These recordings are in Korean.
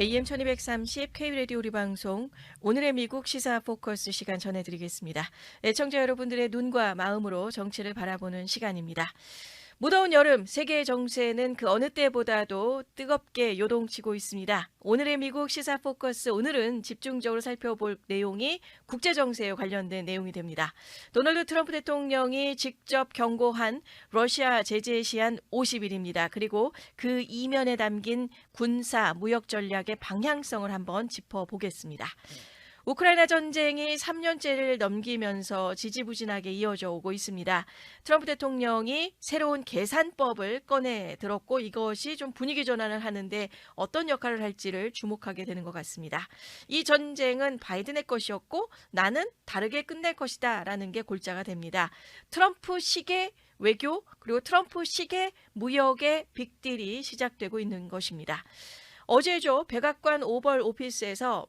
AM 1230 K-라디오 우리 방송 오늘의 미국 시사 포커스 시간 전해드리겠습니다. 애청자 여러분들의 눈과 마음으로 정치를 바라보는 시간입니다. 무더운 여름 세계의 정세는 그 어느 때보다도 뜨겁게 요동치고 있습니다. 오늘의 미국 시사 포커스 오늘은 집중적으로 살펴볼 내용이 국제정세에 관련된 내용이 됩니다. 도널드 트럼프 대통령이 직접 경고한 러시아 제재 시한 50일입니다. 그리고 그 이면에 담긴 군사 무역 전략의 방향성을 한번 짚어보겠습니다. 우크라이나 전쟁이 3년째를 넘기면서 지지부진하게 이어져 오고 있습니다. 트럼프 대통령이 새로운 계산법을 꺼내 들었고 이것이 좀 분위기 전환을 하는데 어떤 역할을 할지를 주목하게 되는 것 같습니다. 이 전쟁은 바이든의 것이었고 나는 다르게 끝낼 것이다 라는 게 골자가 됩니다. 트럼프식의 외교 그리고 트럼프식의 무역의 빅딜이 시작되고 있는 것입니다. 어제죠. 백악관 오벌 오피스에서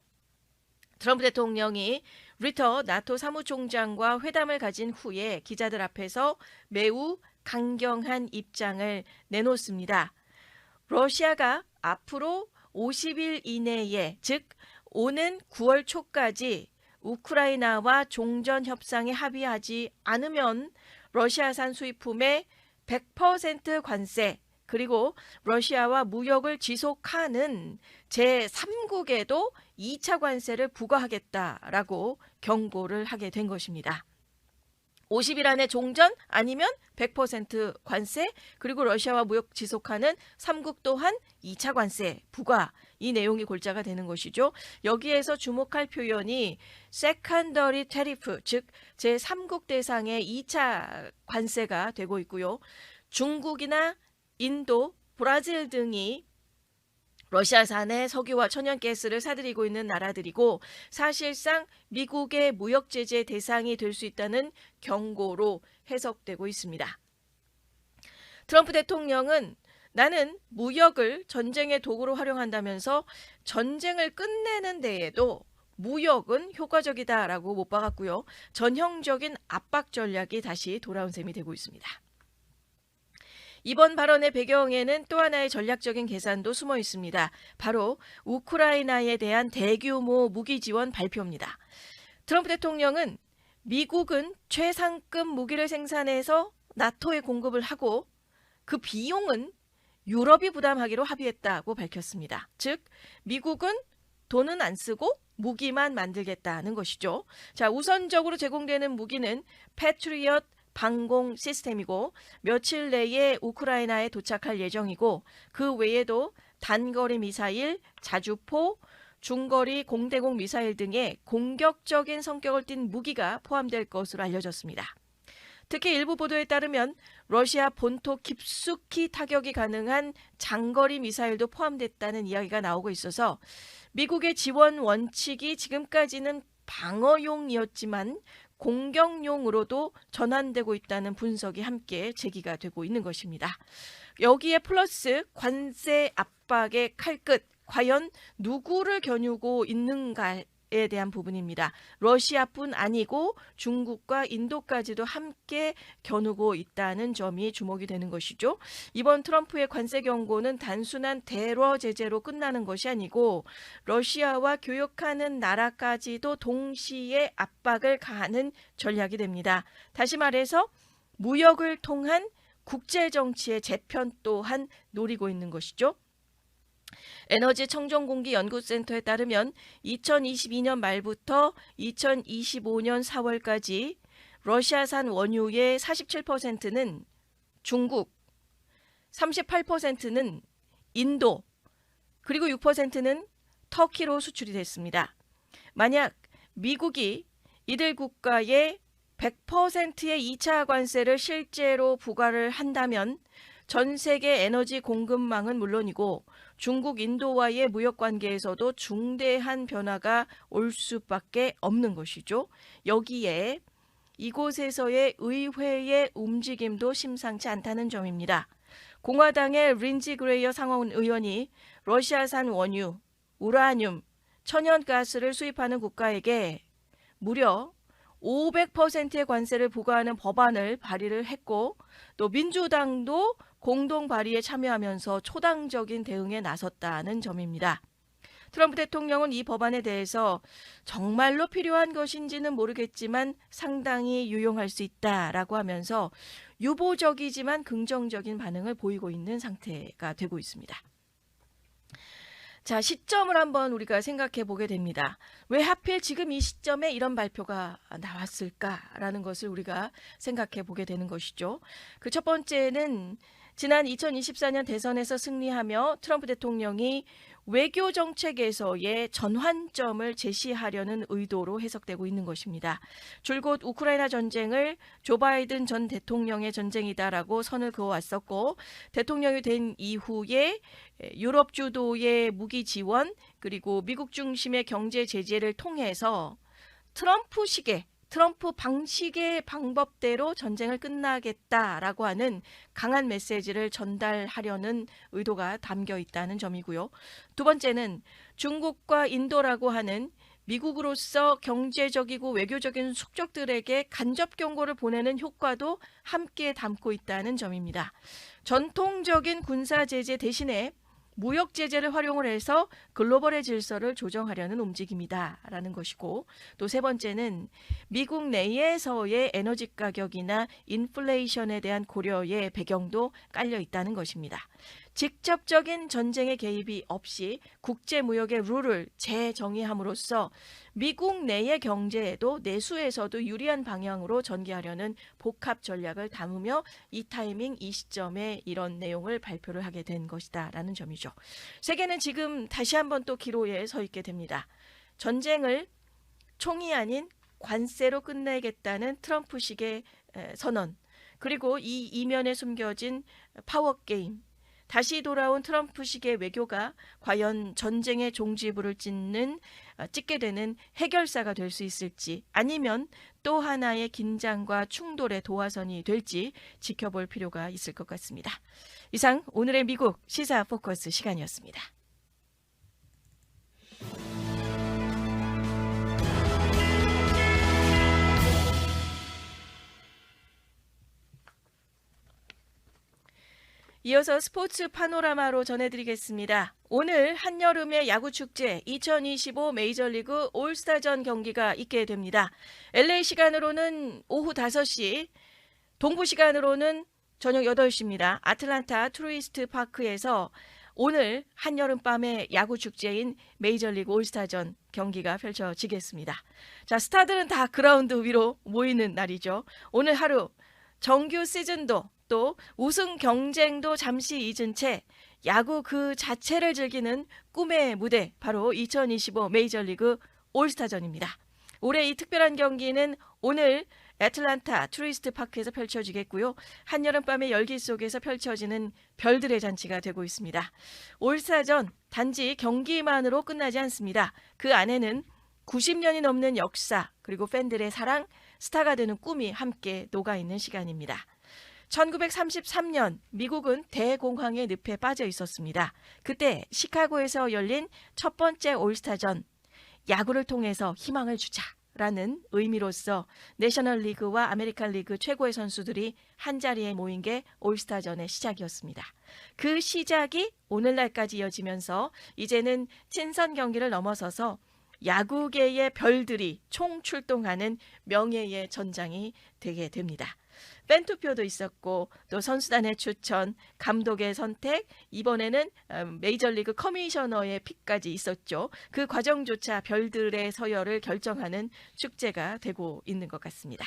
트럼프 대통령이 리터 나토 사무총장과 회담을 가진 후에 기자들 앞에서 매우 강경한 입장을 내놓습니다. 러시아가 앞으로 50일 이내에 즉 오는 9월 초까지 우크라이나와 종전 협상에 합의하지 않으면 러시아산 수입품에 100% 관세 그리고 러시아와 무역을 지속하는 제3국에도 2차 관세를 부과하겠다라고 경고를 하게 된 것입니다. 50일 안에 종전 아니면 100% 관세 그리고 러시아와 무역 지속하는 3국 또한 2차 관세 부과 이 내용이 골자가 되는 것이죠. 여기에서 주목할 표현이 secondary tariff 즉 제3국 대상의 2차 관세가 되고 있고요. 중국이나 인도, 브라질 등이 러시아산의 석유와 천연가스를 사들이고 있는 나라들이고 사실상 미국의 무역 제재 대상이 될 수 있다는 경고로 해석되고 있습니다. 트럼프 대통령은 나는 무역을 전쟁의 도구로 활용한다면서 전쟁을 끝내는 데에도 무역은 효과적이다라고 못 박았고요. 전형적인 압박 전략이 다시 돌아온 셈이 되고 있습니다. 이번 발언의 배경에는 또 하나의 전략적인 계산도 숨어 있습니다. 바로 우크라이나에 대한 대규모 무기 지원 발표입니다. 트럼프 대통령은 미국은 최상급 무기를 생산해서 나토에 공급을 하고 그 비용은 유럽이 부담하기로 합의했다고 밝혔습니다. 즉 미국은 돈은 안 쓰고 무기만 만들겠다는 것이죠. 자, 우선적으로 제공되는 무기는 패트리엇 방공 시스템이고 며칠 내에 우크라이나에 도착할 예정이고 그 외에도 단거리 미사일, 자주포, 중거리 공대공 미사일 등의 공격적인 성격을 띤 무기가 포함될 것으로 알려졌습니다. 특히 일부 보도에 따르면 러시아 본토 깊숙이 타격이 가능한 장거리 미사일도 포함됐다는 이야기가 나오고 있어서 미국의 지원 원칙이 지금까지는 방어용이었지만 공격용으로도 전환되고 있다는 분석이 함께 제기가 되고 있는 것입니다. 여기에 플러스 관세 압박의 칼끝, 과연 누구를 겨누고 있는가에 대한 부분입니다. 러시아뿐 아니고 중국과 인도까지도 함께 겨누고 있다는 점이 주목이 되는 것이죠. 이번 트럼프의 관세 경고는 단순한 대러 제재로 끝나는 것이 아니고 러시아와 교역하는 나라까지도 동시에 압박을 가하는 전략이 됩니다. 다시 말해서 무역을 통한 국제정치의 재편 또한 노리고 있는 것이죠. 에너지 청정공기 연구센터에 따르면 2022년 말부터 2025년 4월까지 러시아산 원유의 47%는 중국, 38%는 인도, 그리고 6%는 터키로 수출이 됐습니다. 만약 미국이 이들 국가에 100%의 2차 관세를 실제로 부과를 한다면 전 세계 에너지 공급망은 물론이고 중국, 인도와의 무역 관계에서도 중대한 변화가 올 수밖에 없는 것이죠. 여기에 이곳에서의 의회의 움직임도 심상치 않다는 점입니다. 공화당의 린지 그레이어 상원 의원이 러시아산 원유, 우라늄, 천연가스를 수입하는 국가에게 무려 500%의 관세를 부과하는 법안을 발의를 했고 또 민주당도 공동 발의에 참여하면서 초당적인 대응에 나섰다는 점입니다. 트럼프 대통령은 이 법안에 대해서 정말로 필요한 것인지는 모르겠지만 상당히 유용할 수 있다라고 하면서 유보적이지만 긍정적인 반응을 보이고 있는 상태가 되고 있습니다. 자, 시점을 한번 우리가 생각해 보게 됩니다. 왜 하필 지금 이 시점에 이런 발표가 나왔을까라는 것을 우리가 생각해 보게 되는 것이죠. 그 첫 번째는 지난 2024년 대선에서 승리하며 트럼프 대통령이 외교 정책에서의 전환점을 제시하려는 의도로 해석되고 있는 것입니다. 줄곧 우크라이나 전쟁을 조 바이든 전 대통령의 전쟁이다라고 선을 그어왔었고, 대통령이 된 이후에 유럽 주도의 무기 지원 그리고 미국 중심의 경제 제재를 통해서 트럼프 방식의 방법대로 전쟁을 끝나겠다라고 하는 강한 메시지를 전달하려는 의도가 담겨 있다는 점이고요. 두 번째는 중국과 인도라고 하는 미국으로서 경제적이고 외교적인 숙적들에게 간접 경고를 보내는 효과도 함께 담고 있다는 점입니다. 전통적인 군사 제재 대신에 무역 제재를 활용을 해서 글로벌의 질서를 조정하려는 움직임이다라는 것이고, 또 세 번째는 미국 내에서의 에너지 가격이나 인플레이션에 대한 고려의 배경도 깔려 있다는 것입니다. 직접적인 전쟁의 개입이 없이 국제무역의 룰을 재정의함으로써 미국 내의 경제에도 내수에서도 유리한 방향으로 전개하려는 복합 전략을 담으며 이 타이밍, 이 시점에 이런 내용을 발표를 하게 된 것이다라는 점이죠. 세계는 지금 다시 한번 또 기로에 서 있게 됩니다. 전쟁을 총이 아닌 관세로 끝내겠다는 트럼프식의 선언, 그리고 이 이면에 숨겨진 파워게임, 다시 돌아온 트럼프식의 외교가 과연 전쟁의 종지부를 찍게 되는 해결사가 될 수 있을지, 아니면 또 하나의 긴장과 충돌의 도화선이 될지 지켜볼 필요가 있을 것 같습니다. 이상 오늘의 미국 시사 포커스 시간이었습니다. 이어서 스포츠 파노라마로 전해드리겠습니다. 오늘 한여름의 야구축제 2025 메이저리그 올스타전 경기가 있게 됩니다. LA 시간으로는 오후 5시, 동부 시간으로는 저녁 8시입니다. 아틀란타 트루이스트 파크에서 오늘 한여름밤의 야구축제인 메이저리그 올스타전 경기가 펼쳐지겠습니다. 자, 스타들은 다 그라운드 위로 모이는 날이죠. 오늘 하루 정규 시즌도 또 우승 경쟁도 잠시 잊은 채 야구 그 자체를 즐기는 꿈의 무대, 바로 2025 메이저리그 올스타전입니다. 올해 이 특별한 경기는 오늘 애틀란타 트루이스트 파크에서 펼쳐지겠고요. 한여름밤의 열기 속에서 펼쳐지는 별들의 잔치가 되고 있습니다. 올스타전 단지 경기만으로 끝나지 않습니다. 그 안에는 90년이 넘는 역사, 그리고 팬들의 사랑, 스타가 되는 꿈이 함께 녹아있는 시간입니다. 1933년 미국은 대공황의 늪에 빠져 있었습니다. 그때 시카고에서 열린 첫 번째 올스타전, 야구를 통해서 희망을 주자라는 의미로서 내셔널리그와 아메리칸 리그 최고의 선수들이 한자리에 모인 게 올스타전의 시작이었습니다. 그 시작이 오늘날까지 이어지면서 이제는 친선 경기를 넘어서서 야구계의 별들이 총출동하는 명예의 전장이 되게 됩니다. 팬투표도 있었고, 또 선수단의 추천, 감독의 선택, 이번에는 메이저리그 커미셔너의 픽까지 있었죠. 그 과정조차 별들의 서열을 결정하는 축제가 되고 있는 것 같습니다.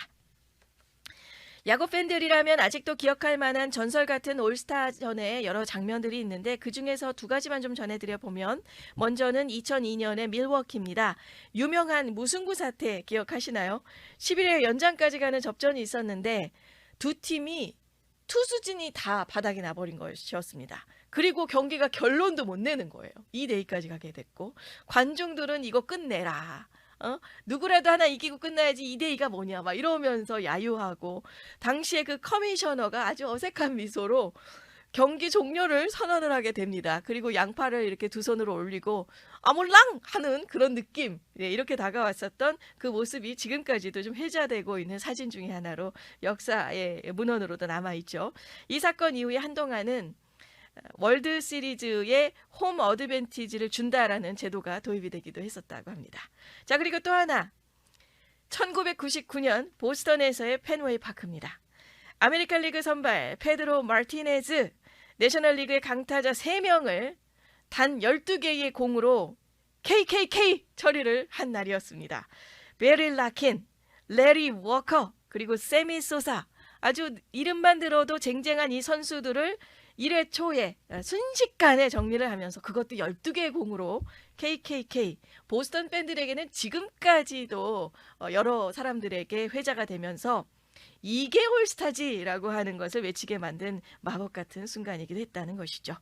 야구 팬들이라면 아직도 기억할 만한 전설 같은 올스타전의 여러 장면들이 있는데, 그중에서 두 가지만 좀 전해드려보면, 먼저는 2002년의 밀워키입니다. 유명한 무승부 사태 기억하시나요? 11회 연장까지 가는 접전이 있었는데 두 팀이 투수진이 다 바닥에 나버린 것이었습니다. 그리고 경기가 결론도 못 내는 거예요. 2대2까지 가게 됐고, 관중들은 이거 끝내라, 누구라도 하나 이기고 끝나야지 2대2가 뭐냐 막 이러면서 야유하고, 당시에 그 커미셔너가 아주 어색한 미소로 경기 종료를 선언을 하게 됩니다. 그리고 양팔을 이렇게 두 손으로 올리고 아몰랑 하는 그런 느낌, 이렇게 다가왔었던 그 모습이 지금까지도 좀 회자되고 있는 사진 중에 하나로 역사의 문헌으로도 남아있죠. 이 사건 이후에 한동안은 월드 시리즈의 홈 어드밴티지를 준다라는 제도가 도입이 되기도 했었다고 합니다. 자, 그리고 또 하나 1999년 보스턴에서의 펜웨이 파크입니다. 아메리칸 리그 선발 페드로 마르티네즈 내셔널리그의 강타자 3명을 단 12개의 공으로 KKK 처리를 한 날이었습니다. 베리 라킨, 레리 워커, 그리고 세미 소사, 아주 이름만 들어도 쟁쟁한 이 선수들을 1회 초에 순식간에 정리를 하면서 그것도 12개의 공으로 KKK, 보스턴 팬들에게는 지금까지도 여러 사람들에게 회자가 되면서 이게 올스타지라고 하는 것을 외치게 만든 마법 같은 순간이기도 했다는 것이죠.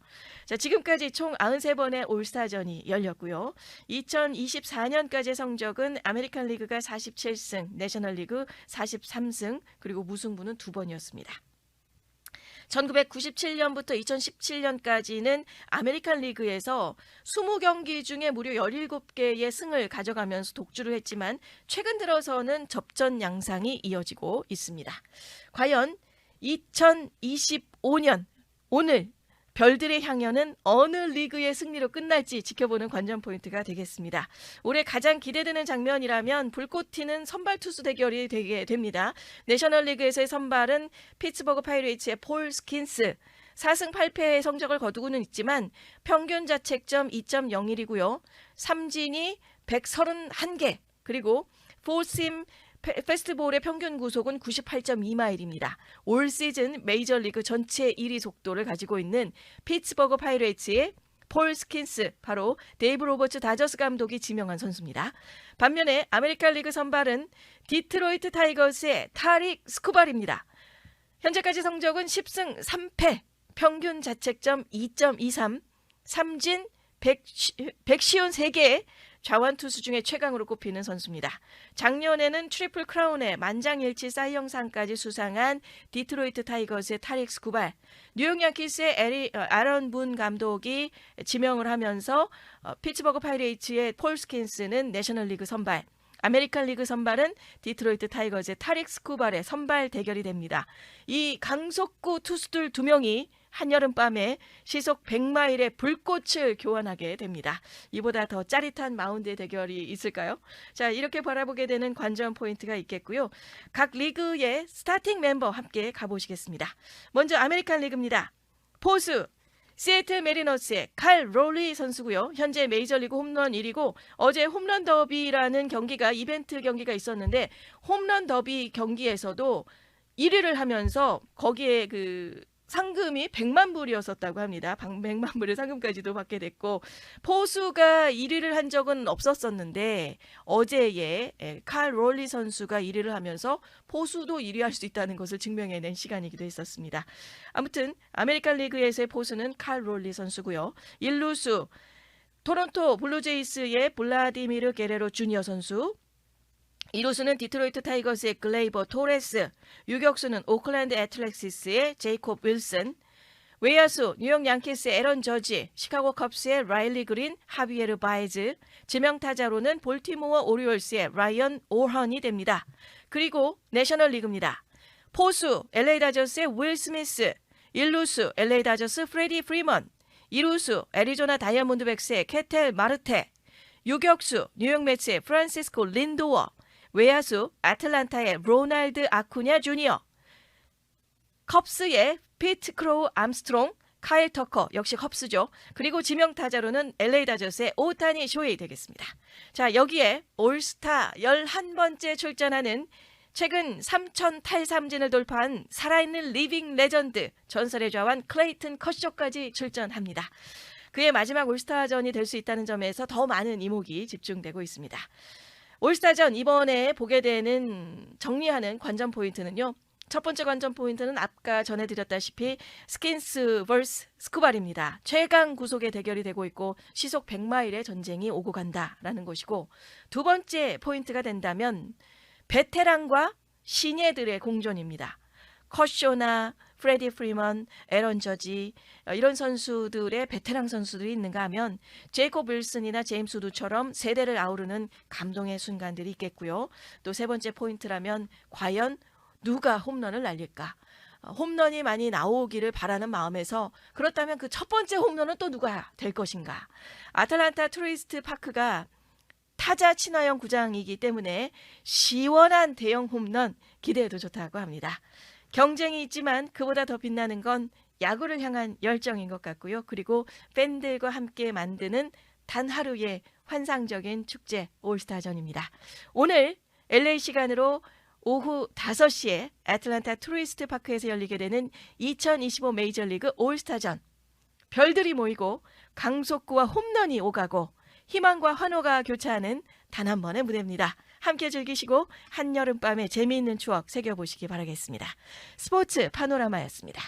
자, 지금까지 총 93번의 올스타전이 열렸고요. 2024년까지의 성적은 아메리칸 리그가 47승, 내셔널리그 43승, 그리고 무승부는 2번이었습니다. 1997년부터 2017년까지는 아메리칸 리그에서 20경기 중에 무려 17개의 승을 가져가면서 독주를 했지만 최근 들어서는 접전 양상이 이어지고 있습니다. 과연 2025년 오늘 별들의 향연은 어느 리그의 승리로 끝날지 지켜보는 관전 포인트가 되겠습니다. 올해 가장 기대되는 장면이라면 불꽃 튀는 선발 투수 대결이 되게 됩니다. 내셔널리그에서의 선발은 피츠버그 파이레이츠의 폴 스킨스. 4승 8패의 성적을 거두고는 있지만 평균 자책점 2.01이고요. 삼진이 131개, 그리고 포심 페스트볼의 평균 구속은 98.2마일입니다. 올 시즌 메이저리그 전체 1위 속도를 가지고 있는 피츠버그 파이레이츠의 폴 스킨스, 바로 데이브 로버츠 다저스 감독이 지명한 선수입니다. 반면에 아메리칸 리그 선발은 디트로이트 타이거스의 타릭 스쿠발입니다. 현재까지 성적은 10승 3패, 평균 자책점 2.23, 삼진 153개, 좌완 투수 중에 최강으로 꼽히는 선수입니다. 작년에는 트리플 크라운의 만장일치 사이영상까지 수상한 디트로이트 타이거스의 타릭 스쿠발, 뉴욕 양키스의 아런 분 감독이 지명을 하면서 피츠버그 파이레이츠의 폴 스킨스는 내셔널리그 선발, 아메리칸 리그 선발은 디트로이트 타이거즈의 타릭 스쿠발의 선발 대결이 됩니다. 이 강속구 투수들 2명이 한여름밤에 시속 100마일의 불꽃을 교환하게 됩니다. 이보다 더 짜릿한 마운드의 대결이 있을까요? 자, 이렇게 바라보게 되는 관전 포인트가 있겠고요. 각 리그의 스타팅 멤버 함께 가보시겠습니다. 먼저 아메리칸 리그입니다. 포수 시애틀 메리너스의 칼 롤리 선수고요. 현재 메이저리그 홈런 1위고 어제 홈런 더비라는 경기가 이벤트 경기가 있었는데 홈런 더비 경기에서도 1위를 하면서 거기에 상금이 100만 불이었었다고 합니다. 100만 불의 상금까지도 받게 됐고, 포수가 1위를 한 적은 없었었는데 어제에 칼 롤리 선수가 1위를 하면서 포수도 1위 할 수 있다는 것을 증명해낸 시간이기도 했었습니다. 아무튼 아메리칸 리그에서의 포수는 칼 롤리 선수고요. 1루수 토론토 블루제이스의 블라디미르 게레로 주니어 선수, 2루수는 디트로이트 타이거스의 글레이버 토레스, 유격수는 오클랜드 애틀렉시스의 제이콥 윌슨, 외야수 뉴욕 양키스의 에런 저지, 시카고 컵스의 라일리 그린, 하비에르 바이즈, 지명타자로는 볼티모어 오리올스의 라이언 오헌이 됩니다. 그리고 내셔널리그입니다. 포수 LA 다저스의 윌 스미스, 1루수 LA 다저스 프레디 프리먼, 2루수 애리조나 다이아몬드백스의 케텔 마르테, 유격수 뉴욕 매츠의 프란시스코 린도어, 외야수 아틀란타의 로날드 아쿠냐 주니어, 컵스의 피트 크로우 암스트롱, 카일 터커, 역시 컵스죠. 그리고 지명타자로는 LA 다저스의 오타니 쇼헤이 되겠습니다. 자, 여기에 올스타 11번째 출전하는 최근 3,000 탈삼진을 돌파한 살아있는 리빙 레전드, 전설의 좌완 클레이튼 커쇼까지 출전합니다. 그의 마지막 올스타전이 될 수 있다는 점에서 더 많은 이목이 집중되고 있습니다. 올스타전 이번에 보게 되는 정리하는 관전 포인트는요. 첫 번째 관전 포인트는 아까 전해드렸다시피 스킨스 vs 스쿠발입니다. 최강 구속의 대결이 되고 있고 시속 100마일의 전쟁이 오고 간다라는 것이고, 두 번째 포인트가 된다면 베테랑과 신예들의 공존입니다. 커쇼나 프레디 프리먼, 에런 저지, 이런 선수들의 베테랑 선수들이 있는가 하면 제이콥 윌슨이나 제임스 우드처럼 세대를 아우르는 감동의 순간들이 있겠고요. 또 세 번째 포인트라면 과연 누가 홈런을 날릴까? 홈런이 많이 나오기를 바라는 마음에서 그렇다면 그 첫 번째 홈런은 또 누가 될 것인가? 아틀란타 트루이스트 파크가 타자 친화형 구장이기 때문에 시원한 대형 홈런 기대해도 좋다고 합니다. 경쟁이 있지만 그보다 더 빛나는 건 야구를 향한 열정인 것 같고요. 그리고 팬들과 함께 만드는 단 하루의 환상적인 축제 올스타전입니다. 오늘 LA 시간으로 오후 5시에 애틀랜타 트루이스트 파크에서 열리게 되는 2025 메이저리그 올스타전. 별들이 모이고 강속구와 홈런이 오가고 희망과 환호가 교차하는 단 한 번의 무대입니다. 함께 즐기시고 한여름밤의 재미있는 추억 새겨보시기 바라겠습니다. 스포츠 파노라마였습니다.